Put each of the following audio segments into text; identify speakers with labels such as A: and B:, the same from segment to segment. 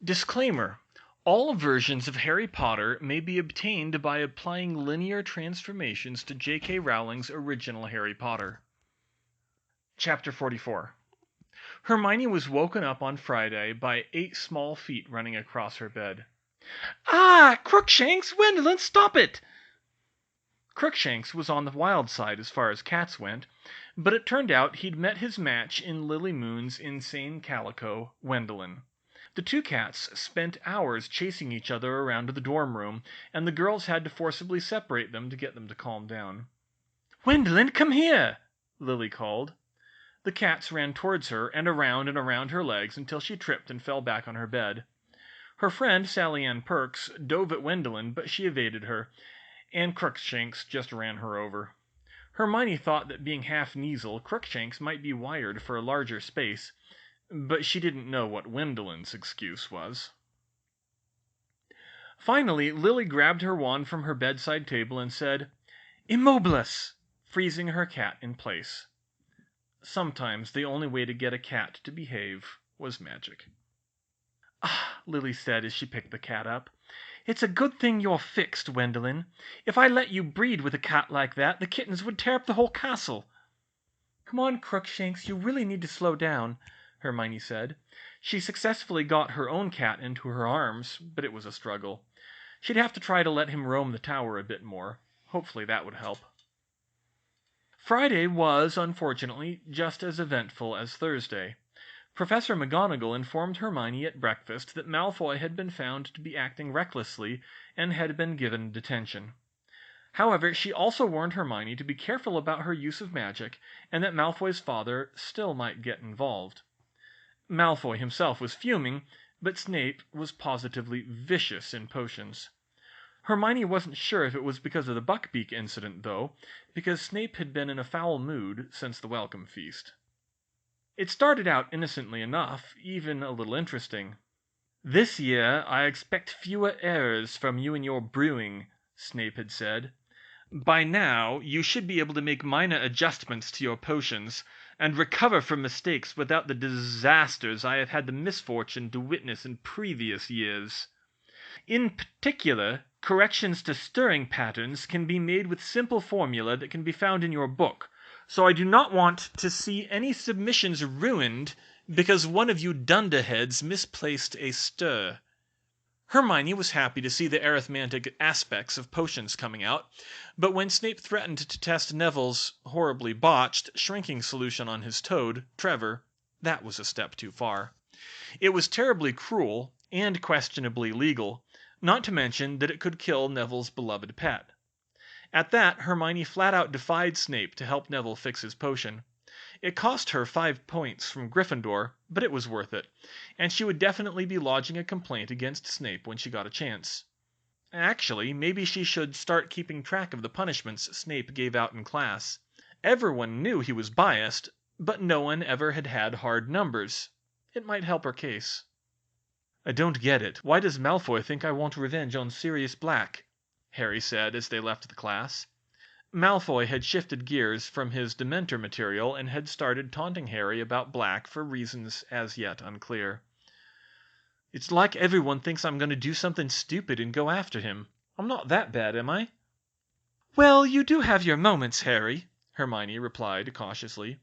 A: Disclaimer: all versions of Harry Potter may be obtained by applying linear transformations to J.K. Rowling's original Harry Potter. Chapter 44. Hermione was woken up on Friday by 8 small feet running across her bed.
B: "Ah! Crookshanks! Wendelin, stop it!"
A: Crookshanks was on the wild side as far as cats went, but it turned out he'd met his match in Lily Moon's insane calico, Wendelin. The two cats spent hours chasing each other around the dorm room, and the girls had to forcibly separate them to get them to calm down.
B: "Wendelin, come here!"
A: Lily called. The cats ran towards her and around her legs until she tripped and fell back on her bed. Her friend, Sally Ann Perks, dove at Wendelin, but she evaded her, and Crookshanks just ran her over. Hermione thought that being half Kneazle, Crookshanks might be wired for a larger space, but she didn't know what Wendelin's excuse was. Finally, Lily grabbed her wand from her bedside table and said, "Immobilis!" freezing her cat in place. Sometimes the only way to get a cat to behave was magic.
B: "Ah," Lily said as she picked the cat up. "It's a good thing you're fixed, Wendelin. If I let you breed with a cat like that, the kittens would tear up the whole castle." "Come on, Crookshanks, you really need to slow down," Hermione said. She successfully got her own cat into her arms, but it was a struggle. She'd have to try to let him roam the tower a bit more. Hopefully that would help. Friday was, unfortunately, just as eventful as Thursday. Professor McGonagall informed Hermione at breakfast that Malfoy had been found to be acting recklessly and had been given detention. However, she also warned Hermione to be careful about her use of magic, and that Malfoy's father still might get involved. Malfoy himself was fuming, but Snape was positively vicious in potions. Hermione wasn't sure if it was because of the Buckbeak incident, though, because Snape had been in a foul mood since the welcome feast. It started out innocently enough, even a little interesting. "This year I expect fewer errors from you in your brewing," Snape had said. "By now you should be able to make minor adjustments to your potions, and recover from mistakes without the disasters I have had the misfortune to witness in previous years. In particular, corrections to stirring patterns can be made with simple formula that can be found in your book, so I do not want to see any submissions ruined because one of you dunderheads misplaced a stir." Hermione was happy to see the arithmetic aspects of potions coming out, but when Snape threatened to test Neville's horribly botched shrinking solution on his toad, Trevor, that was a step too far. It was terribly cruel and questionably legal, not to mention that it could kill Neville's beloved pet. At that, Hermione flat out defied Snape to help Neville fix his potion. It cost her 5 points from Gryffindor, but it was worth it, and she would definitely be lodging a complaint against Snape when she got a chance. Actually, maybe she should start keeping track of the punishments Snape gave out in class. Everyone knew he was biased, but no one ever had had hard numbers. It might help her case. "I don't get it. Why does Malfoy think I want revenge on Sirius Black?" Harry said as they left the class. Malfoy had shifted gears from his Dementor material and had started taunting Harry about Black for reasons as yet unclear. "It's like everyone thinks I'm going to do something stupid and go after him. I'm not that bad, am I?" "Well, you do have your moments, Harry," Hermione replied cautiously.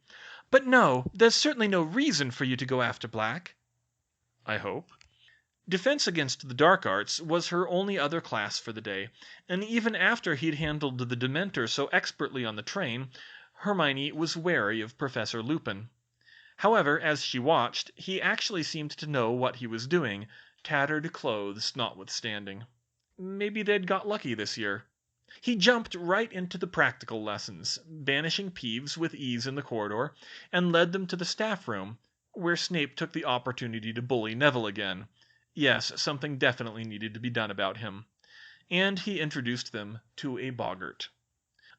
B: "But no, there's certainly no reason for you to go after Black." "I hope." Defense against the dark arts was her only other class for the day, and even after he'd handled the Dementor so expertly on the train, Hermione was wary of Professor Lupin. However, as she watched, he actually seemed to know what he was doing, tattered clothes notwithstanding. Maybe they'd got lucky this year. He jumped right into the practical lessons, banishing Peeves with ease in the corridor, and led them to the staff room, where Snape took the opportunity to bully Neville again. Yes, something definitely needed to be done about him. And he introduced them to a boggart.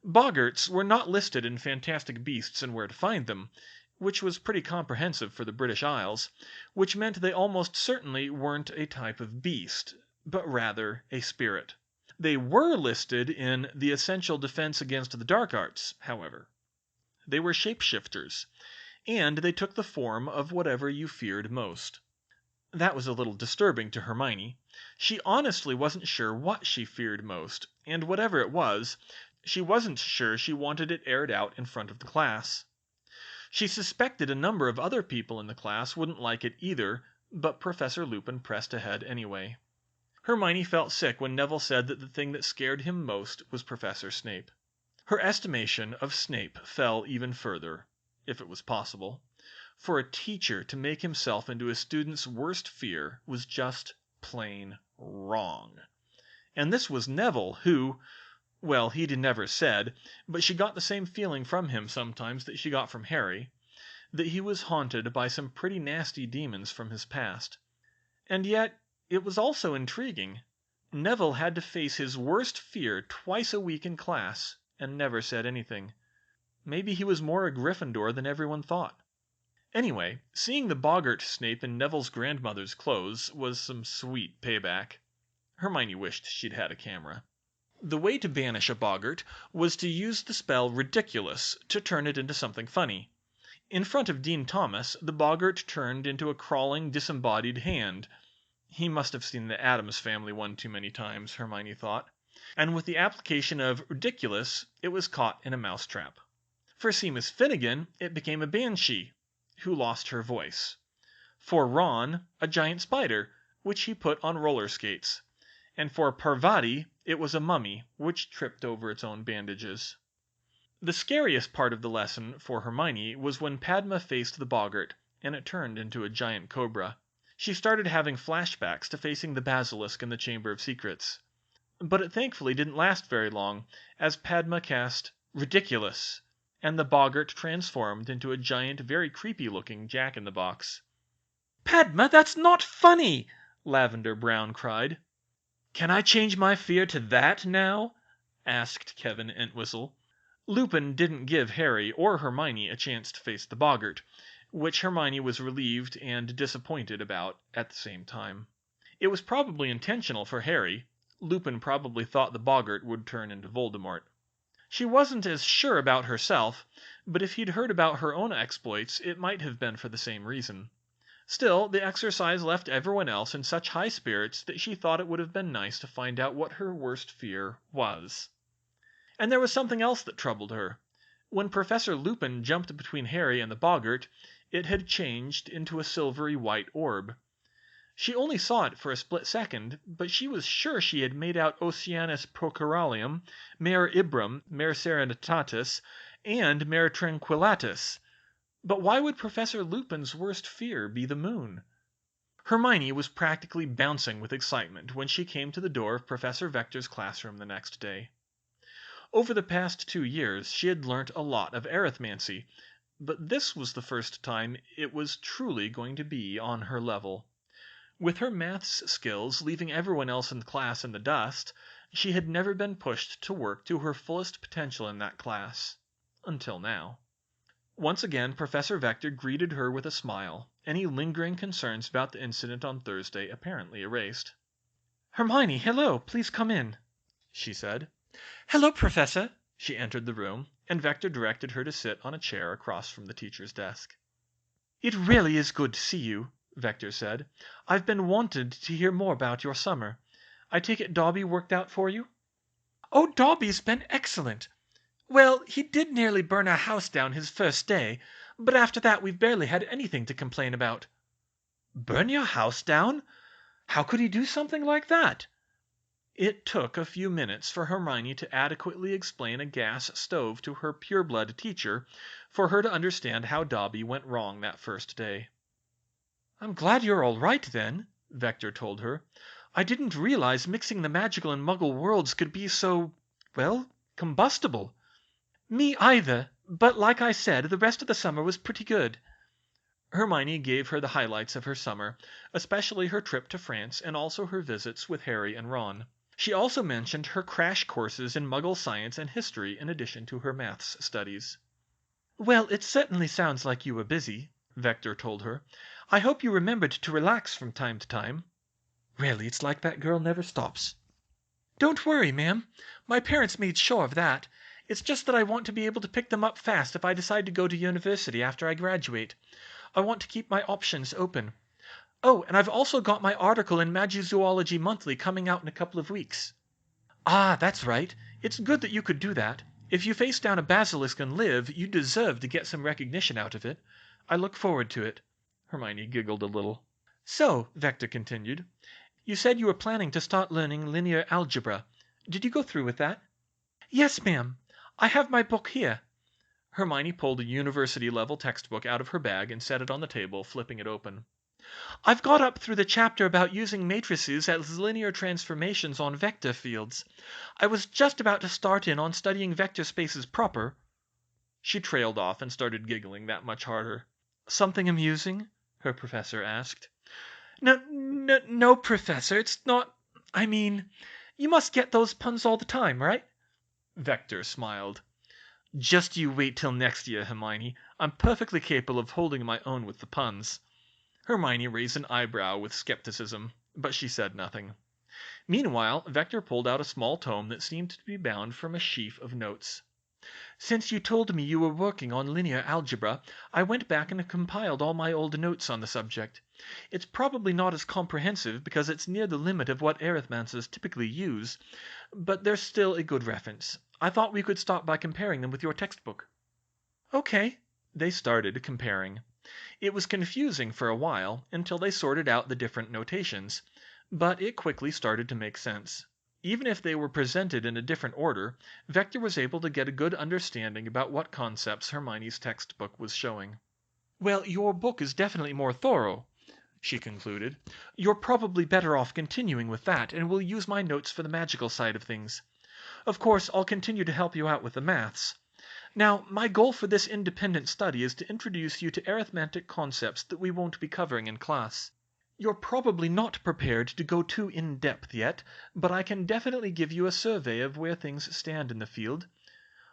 B: Boggarts were not listed in Fantastic Beasts and Where to Find Them, which was pretty comprehensive for the British Isles, which meant they almost certainly weren't a type of beast, but rather a spirit. They were listed in The Essential Defense Against the Dark Arts, however. They were shapeshifters, and they took the form of whatever you feared most.
A: That was a little disturbing to Hermione. She honestly wasn't sure what she feared most, and whatever it was, she wasn't sure she wanted it aired out in front of the class. She suspected a number of other people in the class wouldn't like it either, but Professor Lupin pressed ahead anyway. Hermione felt sick when Neville said that the thing that scared him most was Professor Snape. Her estimation of Snape fell even further, if it was possible. For a teacher to make himself into a student's worst fear was just plain wrong. And this was Neville, who, well, he'd never said, but she got the same feeling from him sometimes that she got from Harry, that he was haunted by some pretty nasty demons from his past. And yet, it was also intriguing. Neville had to face his worst fear twice a week in class, and never said anything. Maybe he was more a Gryffindor than everyone thought. Anyway, seeing the boggart Snape in Neville's grandmother's clothes was some sweet payback. Hermione wished she'd had a camera. The way to banish a boggart was to use the spell Ridiculous to turn it into something funny. In front of Dean Thomas, the boggart turned into a crawling, disembodied hand. He must have seen the Addams Family one too many times, Hermione thought. And with the application of Ridiculous, it was caught in a mousetrap. For Seamus Finnegan, it became a banshee, who lost her voice. For Ron, a giant spider, which he put on roller skates. And for Parvati, it was a mummy, which tripped over its own bandages. The scariest part of the lesson for Hermione was when Padma faced the boggart, and it turned into a giant cobra. She started having flashbacks to facing the basilisk in the Chamber of Secrets. But it thankfully didn't last very long, as Padma cast Ridiculous, and the boggart transformed into a giant, very creepy-looking Jack-in-the-Box. "Padma, that's not funny!" Lavender Brown cried. "Can I change my fear to that now?" asked Kevin Entwistle. Lupin didn't give Harry or Hermione a chance to face the boggart, which Hermione was relieved and disappointed about at the same time. It was probably intentional for Harry. Lupin probably thought the boggart would turn into Voldemort. She wasn't as sure about herself, but if he'd heard about her own exploits, it might have been for the same reason. Still, the exercise left everyone else in such high spirits that she thought it would have been nice to find out what her worst fear was. And there was something else that troubled her. When Professor Lupin jumped between Harry and the boggart, it had changed into a silvery white orb. She only saw it for a split second, but she was sure she had made out Oceanus Proceralium, Mare Ibram, Mare Serenitatis, and Mare Tranquillatus. But why would Professor Lupin's worst fear be the moon? Hermione was practically bouncing with excitement when she came to the door of Professor Vector's classroom the next day. Over the past 2 years she had learnt a lot of arithmancy, but this was the first time it was truly going to be on her level. With her maths skills leaving everyone else in the class in the dust, she had never been pushed to work to her fullest potential in that class. Until now. Once again Professor Vector greeted her with a smile, any lingering concerns about the incident on Thursday apparently erased. "Hermione, hello, please come in," she said. "Hello, Professor." She entered the room, and Vector directed her to sit on a chair across from the teacher's desk. "It really is good to see you," Vector said. "I've been wanting to hear more about your summer. I take it Dobby worked out for you?" "Oh, Dobby's been excellent. Well, he did nearly burn our house down his first day, but after that we've barely had anything to complain about." "Burn your house down? How could he do something like that?" It took a few minutes for Hermione to adequately explain a gas stove to her pureblood teacher for her to understand how Dobby went wrong that first day. "I'm glad you're all right, then," Vector told her. "I didn't realize mixing the magical and muggle worlds could be so, well, combustible." "Me either, but like I said, the rest of the summer was pretty good." Hermione gave her the highlights of her summer, especially her trip to France and also her visits with Harry and Ron. She also mentioned her crash courses in Muggle science and history in addition to her maths studies. "Well, it certainly sounds like you were busy," Vector told her. "I hope you remembered to relax from time to time." "Really, it's like that girl never stops." "Don't worry, ma'am. My parents made sure of that. It's just that I want to be able to pick them up fast if I decide to go to university after I graduate. I want to keep my options open.
B: Oh, and I've also got my article in Magizoology Monthly coming out in a couple of weeks. Ah, that's right. It's good that you could do that. If you face down a basilisk and live, you deserve to get some recognition out of it. I look forward to it." Hermione giggled a little. "So," Vector continued, "you said you were planning to start learning linear algebra. Did you go through with that?" "Yes, ma'am. I have my book here." Hermione pulled a university-level textbook out of her bag and set it on the table, flipping it open. "I've got up through the chapter about using matrices as linear transformations on vector fields. I was just about to start in on studying vector spaces proper." She trailed off and started giggling that much harder. "Something amusing?" her professor asked. No, Professor, it's not. I mean, you must get those puns all the time, right?" Vector smiled. "Just you wait till next year, Hermione. I'm perfectly capable of holding my own with the puns." Hermione raised an eyebrow with skepticism, but she said nothing. Meanwhile, Vector pulled out a small tome that seemed to be bound from a sheaf of notes. "Since you told me you were working on linear algebra, I went back and compiled all my old notes on the subject. It's probably not as comprehensive because it's near the limit of what arithmancers typically use, but they're still a good reference. I thought we could start by comparing them with your textbook." "Okay." They started comparing. It was confusing for a while, until they sorted out the different notations, but it quickly started to make sense. Even if they were presented in a different order, Vector was able to get a good understanding about what concepts Hermione's textbook was showing. "Well, your book is definitely more thorough," she concluded. "You're probably better off continuing with that, and will use my notes for the magical side of things. Of course, I'll continue to help you out with the maths. Now, my goal for this independent study is to introduce you to arithmetic concepts that we won't be covering in class. You're probably not prepared to go too in-depth yet, but I can definitely give you a survey of where things stand in the field.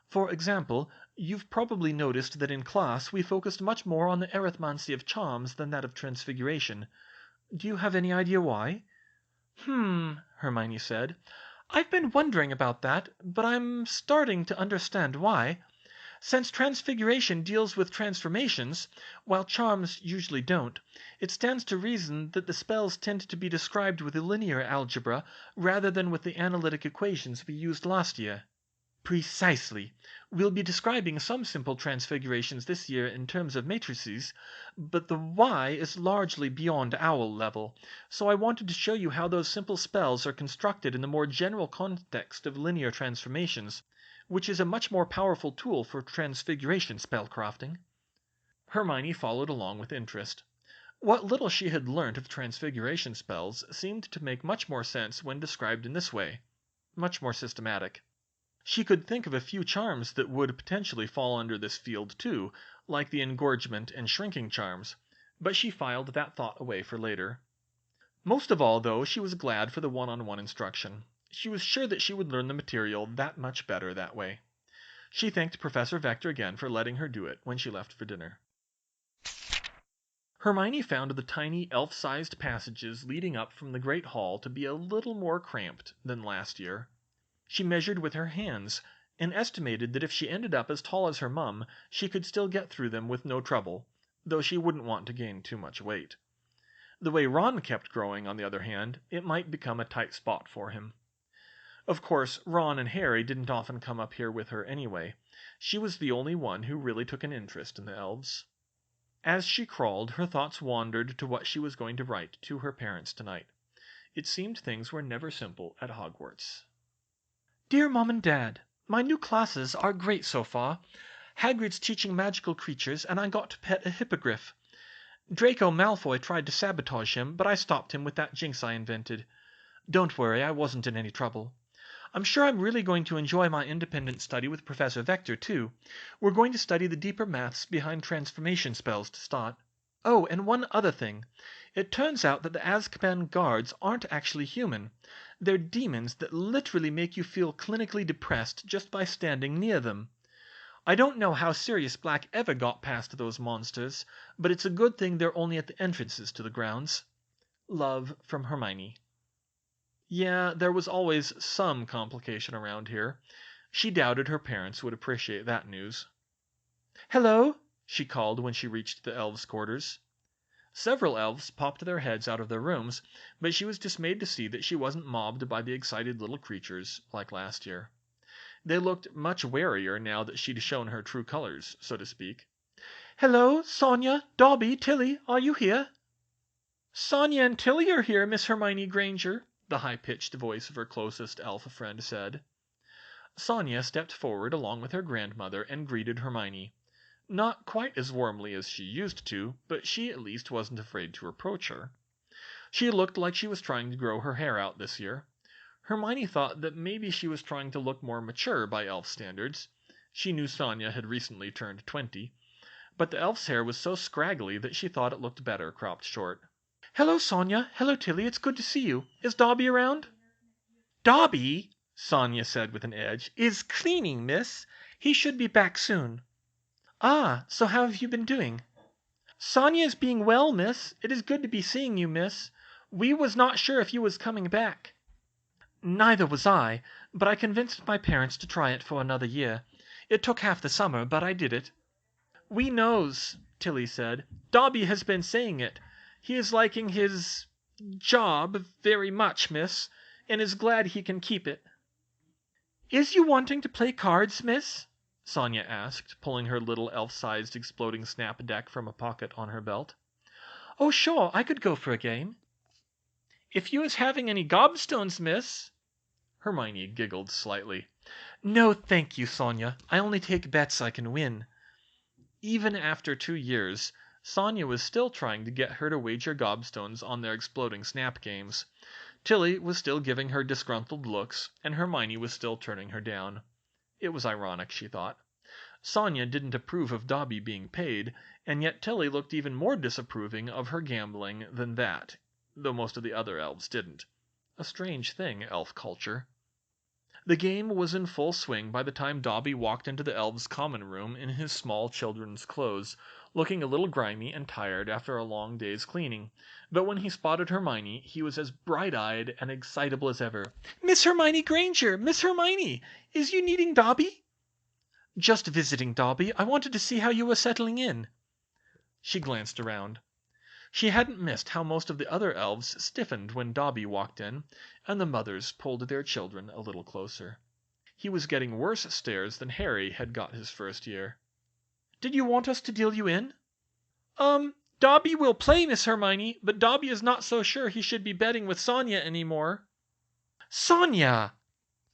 B: For example, you've probably noticed that in class we focused much more on the arithmancy of charms than that of transfiguration. Do you have any idea why?" Hermione said. "I've been wondering about that, but I'm starting to understand why. Since transfiguration deals with transformations, while charms usually don't, it stands to reason that the spells tend to be described with a linear algebra rather than with the analytic equations we used last year." "Precisely. We'll be describing some simple transfigurations this year in terms of matrices, but the why is largely beyond our level, so I wanted to show you how those simple spells are constructed in the more general context of linear transformations, which is a much more powerful tool for transfiguration spellcrafting." Hermione followed along with interest. What little she had learnt of transfiguration spells seemed to make much more sense when described in this way, much more systematic. She could think of a few charms that would potentially fall under this field too, like the engorgement and shrinking charms, but she filed that thought away for later. Most of all, though, she was glad for the one-on-one instruction. She was sure that she would learn the material that much better that way. She thanked Professor Vector again for letting her do it when she left for dinner. Hermione found the tiny elf-sized passages leading up from the great hall to be a little more cramped than last year. She measured with her hands, and estimated that if she ended up as tall as her mum, she could still get through them with no trouble, though she wouldn't want to gain too much weight. The way Ron kept growing, on the other hand, it might become a tight spot for him. Of course, Ron and Harry didn't often come up here with her anyway. She was the only one who really took an interest in the elves. As she crawled, her thoughts wandered to what she was going to write to her parents tonight. It seemed things were never simple at Hogwarts. "Dear Mom and Dad, my new classes are great so far. Hagrid's teaching magical creatures, and I got to pet a hippogriff. Draco Malfoy tried to sabotage him, but I stopped him with that jinx I invented. Don't worry, I wasn't in any trouble. I'm sure I'm really going to enjoy my independent study with Professor Vector, too. We're going to study the deeper maths behind transformation spells to start. Oh, and one other thing. It turns out that the Azkaban guards aren't actually human. They're demons that literally make you feel clinically depressed just by standing near them. I don't know how Sirius Black ever got past those monsters, but it's a good thing they're only at the entrances to the grounds. Love, from Hermione." Yeah, there was always some complication around here. She doubted her parents would appreciate that news. "Hello," she called when she reached the elves' quarters.
A: Several elves popped their heads out of their rooms, but she was dismayed to see that she wasn't mobbed by the excited little creatures like last year. They looked much warier now that she'd shown her true colors, so to speak.
B: "Hello, Sonia, Dobby, Tilly, are you here?"
A: "Sonia and Tilly are here, Miss Hermione Granger," the high-pitched voice of her closest elf friend said. Sonia stepped forward along with her grandmother and greeted Hermione. Not quite as warmly as she used to, but she at least wasn't afraid to approach her. She looked like she was trying to grow her hair out this year. Hermione thought that maybe she was trying to look more mature by elf standards. She knew Sonia had recently turned 20. But the elf's hair was so scraggly that she thought it looked better cropped short.
B: "Hello, Sonia. Hello, Tilly. It's good to see you. Is Dobby around?"
A: "Dobby," Sonia said with an edge,
B: "is cleaning, miss. He should be back soon." "Ah, so how have you been doing?" "Sonia is being well, miss. It is good to be seeing you, miss. We was not sure if you was coming back."
A: "Neither was I, but I convinced my parents to try it for another year. It took half the summer, but I did it."
B: "We knows," Tilly said. "Dobby has been saying it. He is liking his job very much, miss, and is glad he can keep it." "Is you wanting to play cards, miss?"
A: Sonia asked, pulling her little elf-sized exploding snap deck from a pocket on her belt.
B: "Oh, sure, I could go for a game." "If you is having any gobstones, miss."
A: Hermione giggled slightly.
B: "No, thank you, Sonia. I only take bets I can win."
A: Even after 2 years, Sonia was still trying to get her to wager gobstones on their exploding snap games. Tilly was still giving her disgruntled looks, and Hermione was still turning her down. It was ironic, she thought. Sonia didn't approve of Dobby being paid, and yet Tilly looked even more disapproving of her gambling than that, though most of the other elves didn't. A strange thing, elf culture. The game was in full swing by the time Dobby walked into the elves' common room in his small children's clothes, looking a little grimy and tired after a long day's cleaning. But when he spotted Hermione, he was as bright-eyed and excitable as ever.
B: "Miss Hermione Granger! Miss Hermione! Is you needing Dobby?"
A: "Just visiting, Dobby. I wanted to see how you were settling in." She glanced around. She hadn't missed how most of the other elves stiffened when Dobby walked in, and the mothers pulled their children a little closer. He was getting worse stares than Harry had got his first year.
B: "Did you want us to deal you in?" Dobby will play, Miss Hermione, but Dobby is not so sure he should be betting with Sonia any more."
A: "Sonia!"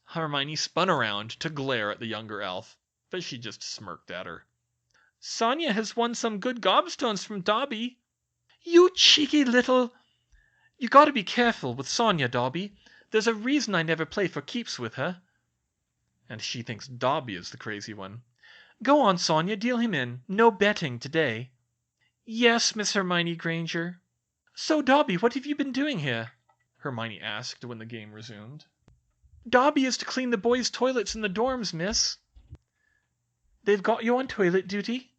A: Hermione spun around to glare at the younger elf, but she just smirked at her.
B: "Sonia has won some good gobstones from Dobby." "You cheeky little—" "You gotta be careful with Sonia, Dobby. There's a reason I never play for keeps with her."
A: And she thinks Dobby is the crazy one.
B: "Go on, Sonia, deal him in. No betting today." "Yes, Miss Hermione Granger." "So, Dobby, what have you been doing here?"
A: Hermione asked when the game resumed.
B: "Dobby is to clean the boys' toilets in the dorms, miss." "They've got you on toilet duty?"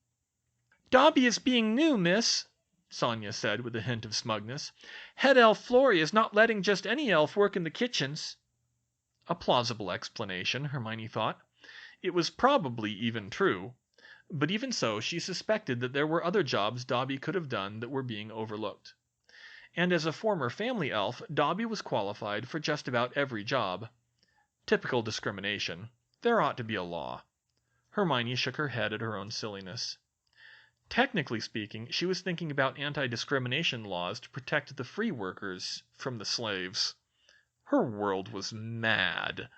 B: "Dobby is being new, miss," Sonia said with a hint of smugness. "Head elf Florrie is not letting just any elf work in the kitchens."
A: A plausible explanation, Hermione thought. It was probably even true. But even so, she suspected that there were other jobs Dobby could have done that were being overlooked. And as a former family elf, Dobby was qualified for just about every job. Typical discrimination. There ought to be a law. Hermione shook her head at her own silliness. Technically speaking, she was thinking about anti-discrimination laws to protect the free workers from the slaves. Her world was mad.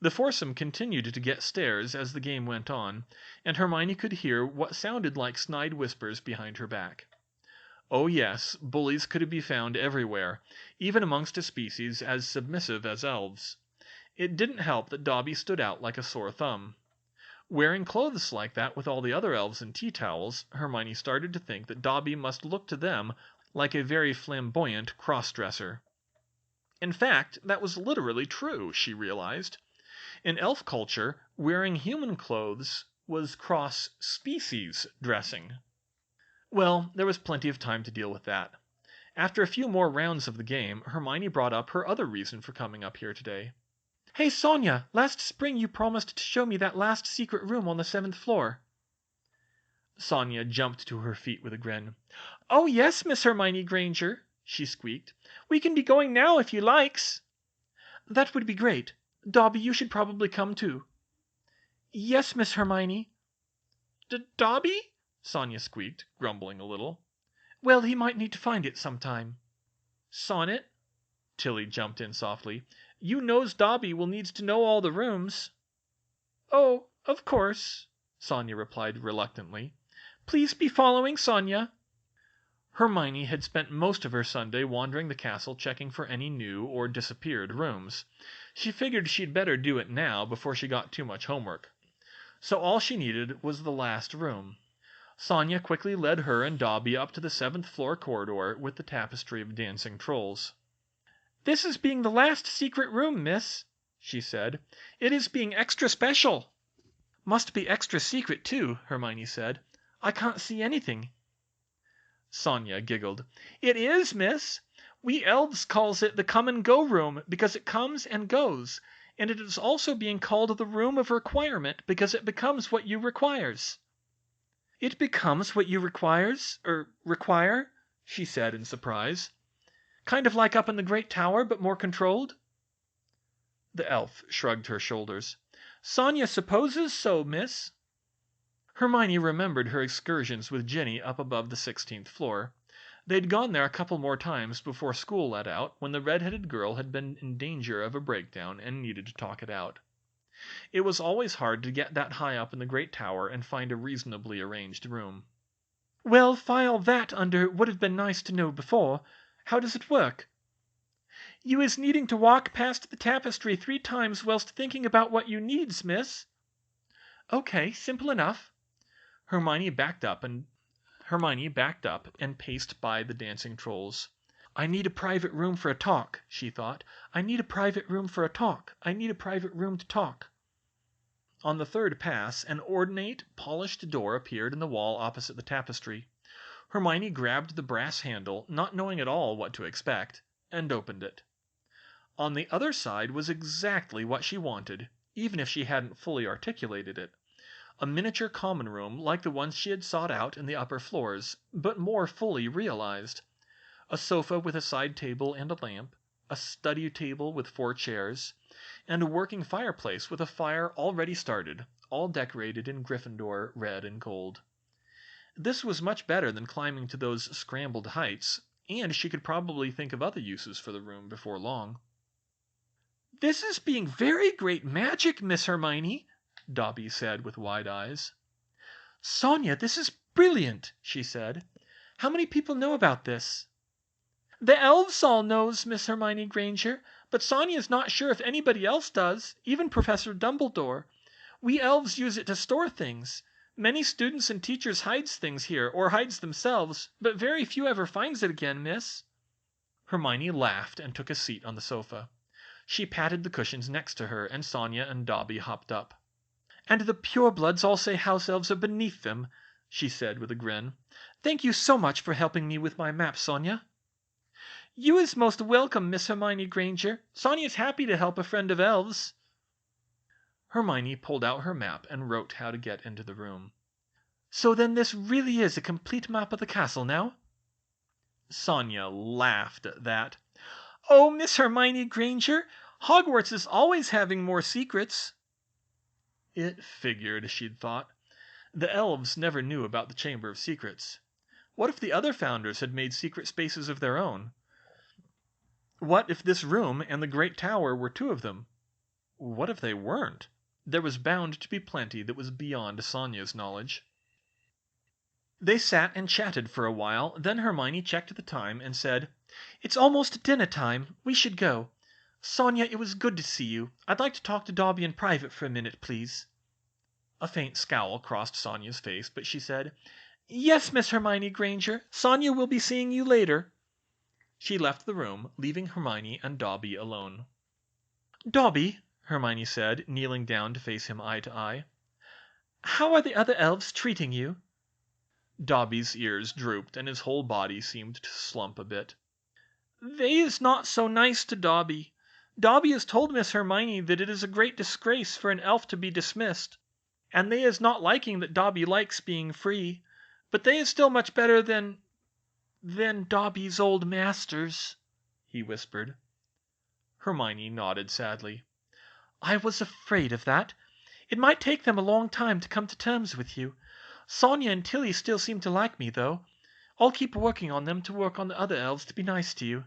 A: The foursome continued to get stares as the game went on, and Hermione could hear what sounded like snide whispers behind her back. Oh yes, bullies could be found everywhere, even amongst a species as submissive as elves. It didn't help that Dobby stood out like a sore thumb. Wearing clothes like that with all the other elves in tea towels, Hermione started to think that Dobby must look to them like a very flamboyant cross-dresser. In fact, that was literally true, she realized. In elf culture, wearing human clothes was cross-species dressing. Well, there was plenty of time to deal with that. After a few more rounds of the game, Hermione brought up her other reason for coming up here today.
B: "Hey, Sonia, last spring you promised to show me that last secret room on the 7th floor."
A: Sonia jumped to her feet with a grin.
B: "Oh, yes, Miss Hermione Granger," she squeaked. "We can be going now if you likes." "That would be great. Dobby, you should probably come too." "Yes, Miss Hermione."
A: Dobby?" Sonia squeaked, grumbling a little.
B: "Well, he might need to find it sometime."
A: "Sonnet," Tilly jumped in softly, "you knows Dobby will needs to know all the rooms."
B: "Oh, of course," Sonia replied reluctantly. "Please be following Sonia."
A: Hermione had spent most of her Sunday wandering the castle checking for any new or disappeared rooms. She figured she'd better do it now before she got too much homework. So all she needed was the last room. Sonia quickly led her and Dobby up to the 7th floor corridor with the tapestry of dancing trolls.
B: "This is being the last secret room, miss," she said. "It is being extra special." "Must be extra secret, too," Hermione said. "I can't see anything."
A: Sonia giggled.
B: "It is, miss. We elves calls it the come and go room because it comes and goes, and it is also being called the room of requirement because it becomes what you requires." "It becomes what you require?" she said in surprise. "Kind of like up in the great tower, but more controlled?"
A: The elf shrugged her shoulders.
B: "Sonia supposes so, miss."
A: Hermione remembered her excursions with Ginny up above the 16th floor. They'd gone there a couple more times before school let out, when the red-headed girl had been in danger of a breakdown and needed to talk it out. It was always hard to get that high up in the great tower and find a reasonably arranged room.
B: "Well, file that under would have been nice to know before. How does it work?" "You is needing to walk past the tapestry 3 times whilst thinking about what you needs, miss." "Okay, simple enough."
A: Hermione backed up and paced by the dancing trolls.
B: "I need a private room for a talk," she thought. "I need a private room for a talk. I need a private room to talk."
A: On the 3rd pass, an ornate, polished door appeared in the wall opposite the tapestry. Hermione grabbed the brass handle, not knowing at all what to expect, and opened it. On the other side was exactly what she wanted, even if she hadn't fully articulated it. A miniature common room like the ones she had sought out in the upper floors, but more fully realized. A sofa with a side table and a lamp, a study table with 4 chairs, and a working fireplace with a fire already started, all decorated in Gryffindor red and gold. This was much better than climbing to those scrambled heights, and she could probably think of other uses for the room before long.
B: "This is being very great magic, Miss Hermione," Dobby said with wide eyes. "Sonia, this is brilliant," she said. "How many people know about this?" "The elves all knows, Miss Hermione Granger, but Sonia's not sure if anybody else does, even Professor Dumbledore. We elves use it to store things. Many students and teachers hides things here, or hides themselves, but very few ever finds it again, miss."
A: Hermione laughed and took a seat on the sofa. She patted the cushions next to her, and Sonia and Dobby hopped up.
B: "And the purebloods all say house elves are beneath them," she said with a grin. "Thank you so much for helping me with my map, Sonia." "You is most welcome, Miss Hermione Granger. Sonia's happy to help a friend of elves."
A: Hermione pulled out her map and wrote how to get into the room.
B: "So then this really is a complete map of the castle now?"
A: Sonia laughed at that.
B: "Oh, Miss Hermione Granger, Hogwarts is always having more secrets."
A: It figured, she'd thought. The elves never knew about the Chamber of Secrets. What if the other founders had made secret spaces of their own? What if this room and the great tower were 2 of them? What if they weren't? There was bound to be plenty that was beyond Sonia's knowledge. They sat and chatted for a while, then Hermione checked the time and said,
B: "It's almost dinner time. We should go. Sonia, it was good to see you. I'd like to talk to Dobby in private for a minute, please."
A: A faint scowl crossed Sonia's face, but she said,
B: "Yes, Miss Hermione Granger. Sonia will be seeing you later."
A: She left the room, leaving Hermione and Dobby alone.
B: "Dobby," Hermione said, kneeling down to face him eye to eye, "how are the other elves treating you?"
A: Dobby's ears drooped, and his whole body seemed to slump a bit.
B: "They is not so nice to Dobby. Dobby has told Miss Hermione that it is a great disgrace for an elf to be dismissed, and they is not liking that Dobby likes being free, but they is still much better than Then Dobby's old masters," he whispered.
A: Hermione nodded sadly.
B: "I was afraid of that. It might take them a long time to come to terms with you. Sonia and Tilly still seem to like me, though. I'll keep working on them to work on the other elves to be nice to you."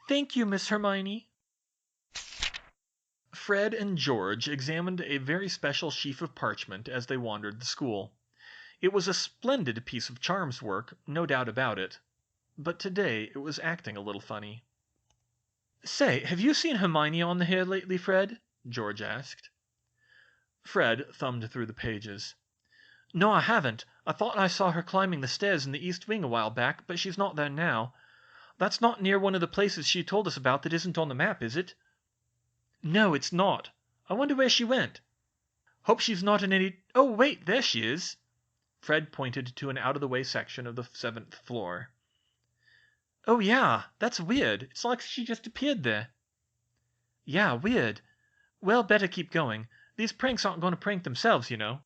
B: "Thank you, Miss Hermione."
A: Fred and George examined a very special sheaf of parchment as they wandered the school. It was a splendid piece of charms work, no doubt about it. But today it was acting a little funny.
B: "Say, have you seen Hermione on the hill lately, Fred?" George asked.
A: Fred thumbed through the pages.
B: "No, I haven't. I thought I saw her climbing the stairs in the east wing a while back, but she's not there now. That's not near one of the places she told us about that isn't on the map, is it?" "No, it's not. I wonder where she went. Hope she's not in any Oh, wait, there she is."
A: Fred pointed to an out-of-the-way section of the 7th floor.
B: "Oh, yeah, that's weird. It's like she just appeared there." "Yeah, weird. Well, better keep going. These pranks aren't going to prank themselves, you know."